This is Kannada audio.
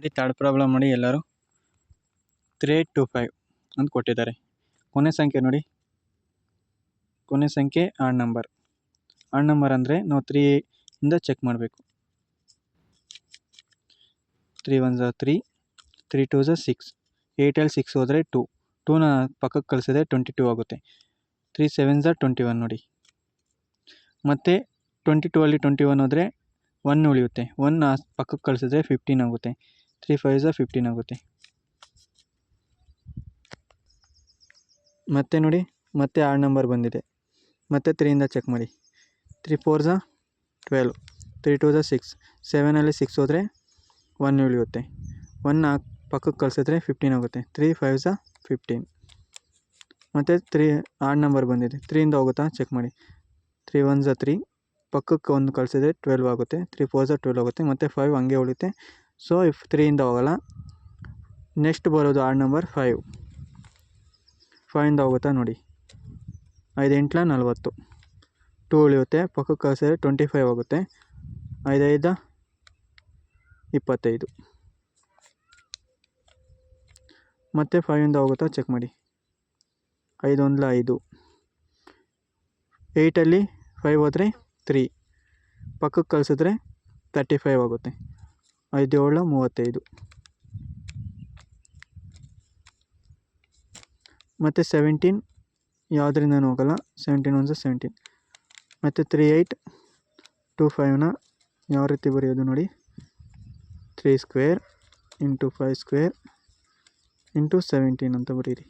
ಇಲ್ಲಿ ಥರ್ಡ್ ಪ್ರಾಬ್ಲಮ್ ನೋಡಿ, ಎಲ್ಲರೂ 3825 ಅಂತ ಕೊಟ್ಟಿದ್ದಾರೆ. ಕೊನೆ ಸಂಖ್ಯೆ ನೋಡಿ, ಕೊನೆ ಸಂಖ್ಯೆ ಆಡ್ ನಂಬರ್. ಆಡ್ ನಂಬರ್ ಅಂದರೆ ನಾವು 3 ಇಂದ ಚೆಕ್ ಮಾಡಬೇಕು. 3 1 3, 3 2 6, 8 6 ಹೋದರೆ 2, 2ನ ಪಕ್ಕಕ್ಕೆ ಕಳಿಸಿದ್ರೆ 22 ಆಗುತ್ತೆ. 3 7 21 ನೋಡಿ. ಮತ್ತು 22 ಅಲ್ಲಿ 21 ಹೋದರೆ 1 ಉಳಿಯುತ್ತೆ. 1 ಪಕ್ಕಕ್ಕೆ ಕಳಿಸಿದ್ರೆ 15 ಆಗುತ್ತೆ. 3 5 15 ಆಗುತ್ತೆ. ಮತ್ತೆ ನೋಡಿ, ಮತ್ತೆ ಆಡ್ ನಂಬರ್ ಬಂದಿದೆ. ಮತ್ತೆ 3ಇಂದ ಚೆಕ್ ಮಾಡಿ. 3 4 12, 3 2 6, 7ಅಲ್ಲಿ 6 ಹೋದರೆ 1 ಉಳಿಯುತ್ತೆ. 1 ಪಕ್ಕಕ್ಕೆ ಕಳಿಸಿದ್ರೆ 15 ಆಗುತ್ತೆ. 3 5 15. ಮತ್ತು 3 ಆಡ್ ನಂಬರ್ ಬಂದಿದೆ. 3ಇಂದ ಹೋಗುತ್ತಾ ಚೆಕ್ ಮಾಡಿ. 3 1 3, ಪಕ್ಕಕ್ಕೆ 1 ಕಳಿಸಿದ್ರೆ 12 ಆಗುತ್ತೆ. 3 4 12 ಆಗುತ್ತೆ. ಮತ್ತು 5 ಹಂಗೆ ಉಳಿಯುತ್ತೆ. ಸೊ 3ಇಂದ ಹೋಗಲ್ಲ. ನೆಕ್ಸ್ಟ್ ಬರೋದು ಆಡ್ ನಂಬರ್ 5. 5ಇಂದ ಹೋಗುತ್ತಾ ನೋಡಿ. 5 8 40, 2 ಉಳಿಯುತ್ತೆ. ಪಕ್ಕಕ್ಕೆ ಕಳಿಸಿದ್ರೆ 25 ಆಗುತ್ತೆ. 5 5 25. ಮತ್ತು 5ಇಂದ ಹೋಗುತ್ತಾ ಚೆಕ್ ಮಾಡಿ. 5 1 5, 8ಅಲ್ಲಿ 5 ಹೋದರೆ 3, ಪಕ್ಕಕ್ಕೆ ಕಳಿಸಿದ್ರೆ 35 ಆಗುತ್ತೆ. 5 7 35. ಮತ್ತು 17 ಯಾವುದರಿಂದನೂ ಹೋಗಲ್ಲ. 17 1 17. ಮತ್ತು 3 8 2 5ನ ಯಾವ ರೀತಿ ಬರೆಯೋದು ನೋಡಿ. 3 ಸ್ಕ್ವೇರ್ ಇಂಟು 5 ಸ್ಕ್ವೇರ್ ಇಂಟು 17 ಅಂತ ಬರೀರಿ.